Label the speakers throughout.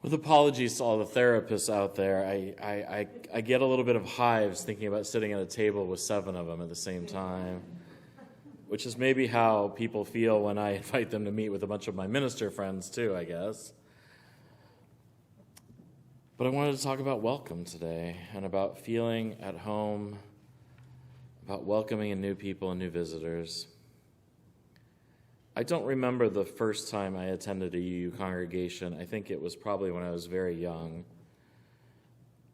Speaker 1: With apologies to all the therapists out there, I get a little bit of hives thinking about sitting at a table with 7 of them at the same time, which is maybe how people feel when I invite them to meet with a bunch of my minister friends too, I guess. But I wanted to talk about welcome today and about feeling at home, about welcoming in new people and new visitors. I don't remember the first time I attended a UU congregation. I think it was probably when I was very young.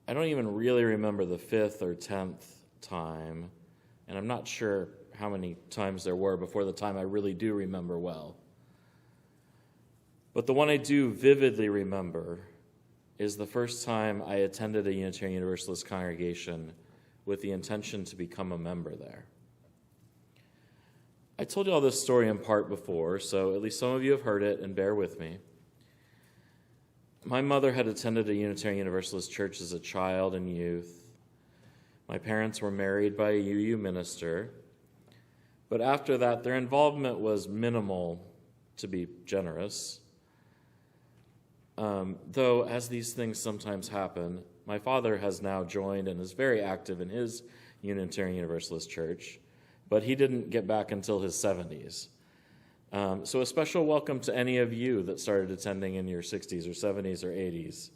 Speaker 1: I don't even really remember the 5th or 10th time, and I'm not sure how many times there were before the time I really do remember well. But the one I do vividly remember is the first time I attended a Unitarian Universalist congregation with the intention to become a member there. I told you all this story in part before, so at least some of you have heard it, and bear with me. My mother had attended a Unitarian Universalist church as a child and youth. My parents were married by a UU minister, but after that, their involvement was minimal, to be generous. Though, as these things sometimes happen, my father has now joined and is very active in his Unitarian Universalist church, but he didn't get back until his 70s. So a special welcome to any of you that started attending in your 60s or 70s or 80s.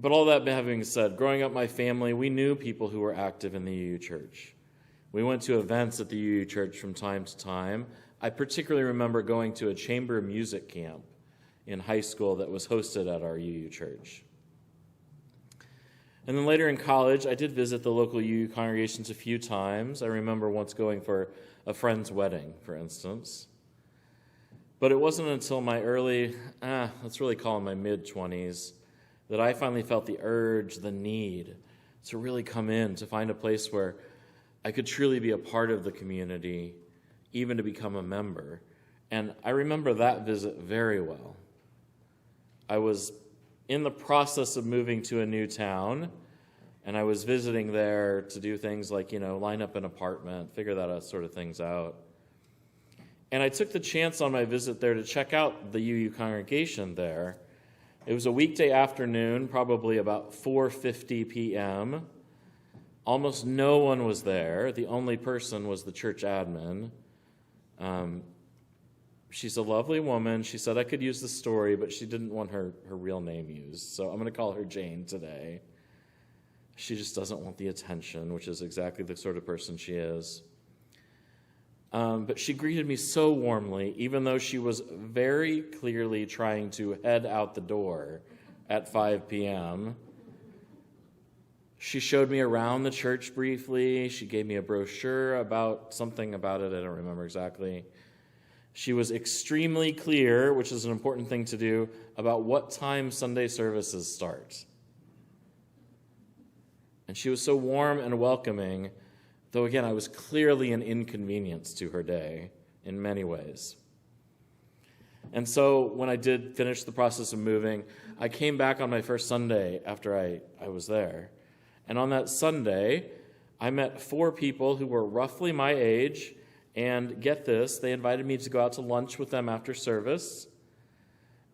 Speaker 1: But all that having said, growing up my family, we knew people who were active in the UU church. We went to events at the UU church from time to time. I particularly remember going to a chamber music camp in high school that was hosted at our UU church. And then later in college, I did visit the local UU congregations a few times. I remember once going for a friend's wedding, for instance. But it wasn't until my early, let's really call them my mid-20s, that I finally felt the urge, the need to really come in, to find a place where I could truly be a part of the community, even to become a member. And I remember that visit very well. I was in the process of moving to a new town, and I was visiting there to do things like, line up an apartment, figure that sort of things out. And I took the chance on my visit there to check out the UU congregation there. It was a weekday afternoon, probably about 4:50 p.m. Almost no one was there. The only person was the church admin. She's a lovely woman. She said I could use the story, but she didn't want her real name used. So I'm going to call her Jane today. She just doesn't want the attention, which is exactly the sort of person she is. But she greeted me so warmly, even though she was very clearly trying to head out the door at 5 p.m. She showed me around the church briefly. She gave me a brochure about something about it. I don't remember exactly. She was extremely clear, which is an important thing to do, about what time Sunday services start. And she was so warm and welcoming, though again, I was clearly an inconvenience to her day in many ways. And so when I did finish the process of moving, I came back on my first Sunday after I was there. And on that Sunday, I met 4 people who were roughly my age. And get this, they invited me to go out to lunch with them after service.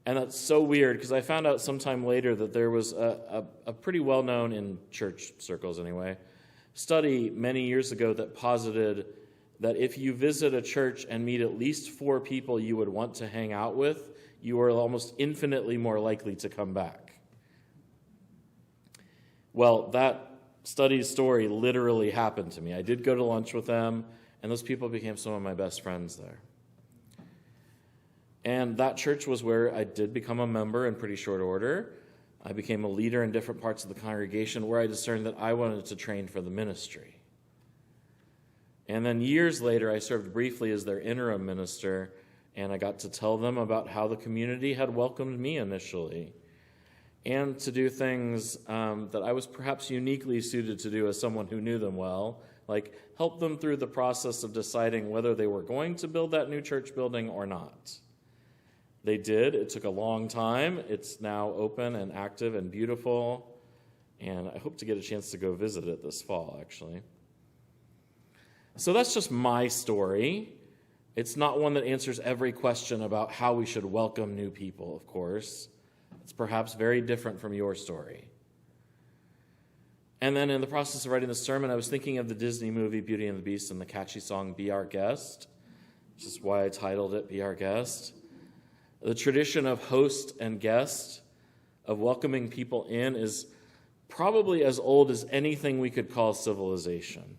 Speaker 1: And that's so weird because I found out sometime later that there was a pretty well-known, in church circles anyway, study many years ago that posited that if you visit a church and meet at least 4 people you would want to hang out with, you are almost infinitely more likely to come back. Well, that study's story literally happened to me. I did go to lunch with them, and those people became some of my best friends there. And that church was where I did become a member in pretty short order. I became a leader in different parts of the congregation where I discerned that I wanted to train for the ministry. And then years later, I served briefly as their interim minister, and I got to tell them about how the community had welcomed me initially, and to do things that I was perhaps uniquely suited to do as someone who knew them well, like help them through the process of deciding whether they were going to build that new church building or not. They did. It took a long time. It's now open and active and beautiful, and I hope to get a chance to go visit it this fall, actually. So that's just my story. It's not one that answers every question about how we should welcome new people, of course. It's perhaps very different from your story. And then in the process of writing the sermon, I was thinking of the Disney movie Beauty and the Beast and the catchy song Be Our Guest, which is why I titled it Be Our Guest. The tradition of host and guest, of welcoming people in, is probably as old as anything we could call civilization.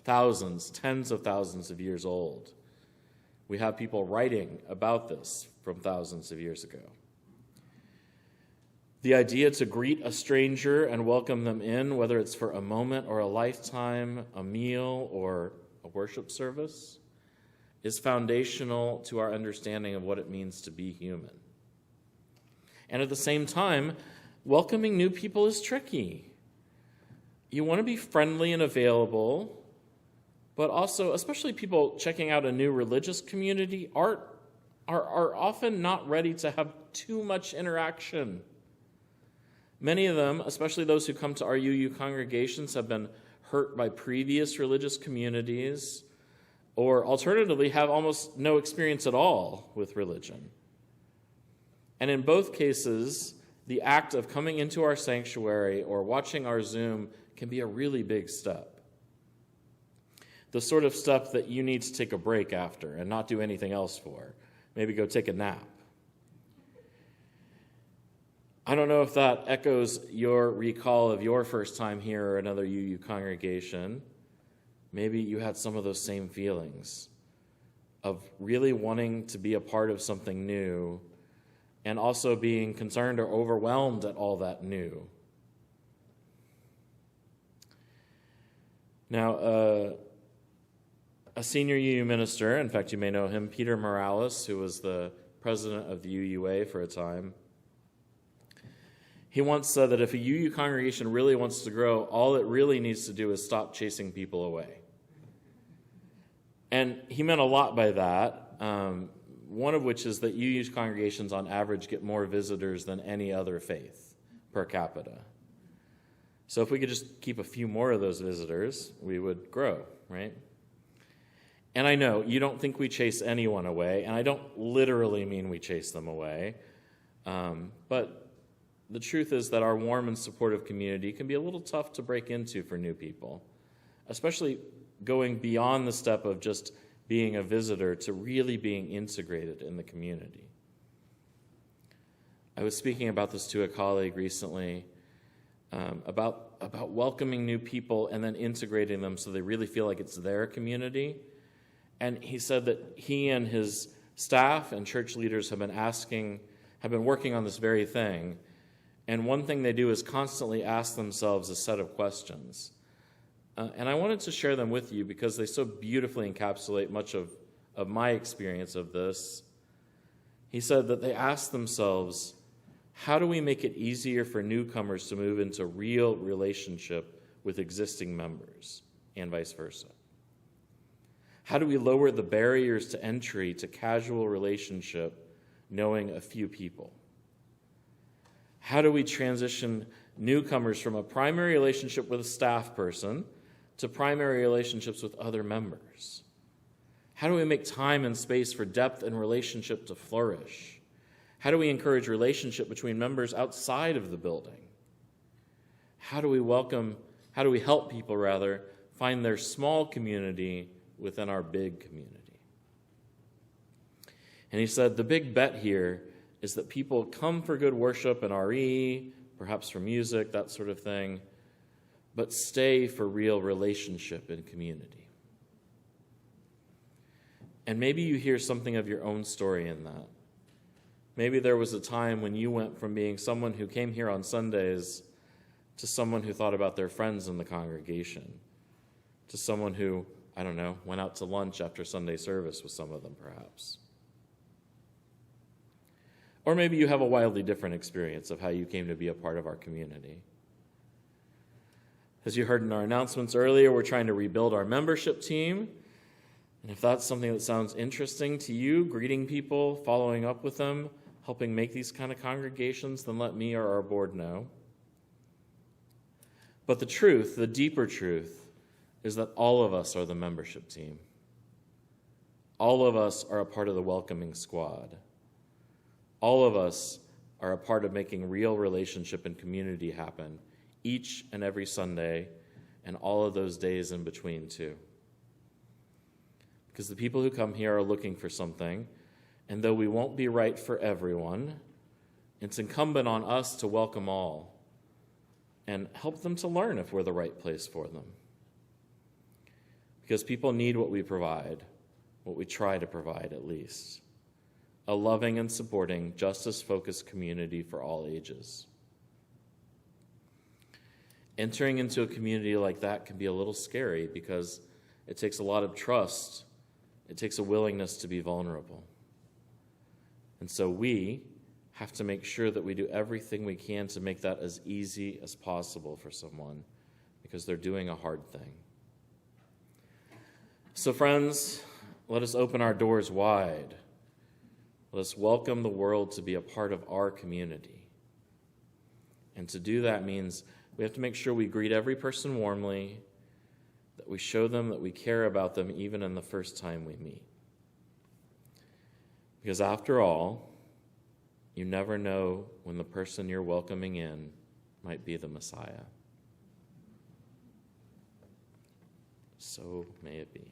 Speaker 1: Thousands, tens of thousands of years old. We have people writing about this from thousands of years ago. The idea to greet a stranger and welcome them in, whether it's for a moment or a lifetime, a meal or a worship service, is foundational to our understanding of what it means to be human. And at the same time, welcoming new people is tricky. You want to be friendly and available, but also, especially people checking out a new religious community, are often not ready to have too much interaction. Many of them, especially those who come to our UU congregations, have been hurt by previous religious communities, or alternatively have almost no experience at all with religion. And in both cases, the act of coming into our sanctuary or watching our Zoom can be a really big step. The sort of step that you need to take a break after and not do anything else for. Maybe go take a nap. I don't know if that echoes your recall of your first time here or another UU congregation. Maybe you had some of those same feelings of really wanting to be a part of something new and also being concerned or overwhelmed at all that new. Now, a senior UU minister, in fact, you may know him, Peter Morales, who was the president of the UUA for a time, he once said that if a UU congregation really wants to grow, all it really needs to do is stop chasing people away. And he meant a lot by that, one of which is that UU congregations on average get more visitors than any other faith per capita. So if we could just keep a few more of those visitors, we would grow, right? And I know you don't think we chase anyone away, and I don't literally mean we chase them away, but the truth is that our warm and supportive community can be a little tough to break into for new people, especially going beyond the step of just being a visitor to really being integrated in the community. I was speaking about this to a colleague recently, about welcoming new people and then integrating them so they really feel like it's their community. And he said that he and his staff and church leaders have been working on this very thing. And one thing they do is constantly ask themselves a set of questions. And I wanted to share them with you because they so beautifully encapsulate much of my experience of this. He said that they ask themselves, how do we make it easier for newcomers to move into real relationship with existing members, and vice versa? How do we lower the barriers to entry to casual relationship, knowing a few people? How do we transition newcomers from a primary relationship with a staff person to primary relationships with other members? How do we make time and space for depth and relationship to flourish? How do we encourage relationship between members outside of the building? How do we help people find their small community within our big community? And he said the big bet here is that people come for good worship and RE, perhaps for music, that sort of thing, but stay for real relationship and community. And maybe you hear something of your own story in that. Maybe there was a time when you went from being someone who came here on Sundays to someone who thought about their friends in the congregation, to someone who, I don't know, went out to lunch after Sunday service with some of them perhaps. Or maybe you have a wildly different experience of how you came to be a part of our community. As you heard in our announcements earlier, we're trying to rebuild our membership team. And if that's something that sounds interesting to you, greeting people, following up with them, helping make these kind of congregations, then let me or our board know. But the truth, the deeper truth, is that all of us are the membership team. all of us are a part of the welcoming squad. All of us are a part of making real relationship and community happen each and every Sunday and all of those days in between too. Because the people who come here are looking for something, and though we won't be right for everyone, it's incumbent on us to welcome all and help them to learn if we're the right place for them. Because people need what we provide, what we try to provide at least. A loving and supporting, justice-focused community for all ages. Entering into a community like that can be a little scary because it takes a lot of trust. It takes a willingness to be vulnerable. And so we have to make sure that we do everything we can to make that as easy as possible for someone because they're doing a hard thing. So friends, let us open our doors wide. Let us welcome the world to be a part of our community. And to do that means we have to make sure we greet every person warmly, that we show them that we care about them even in the first time we meet. Because after all, you never know when the person you're welcoming in might be the Messiah. So may it be.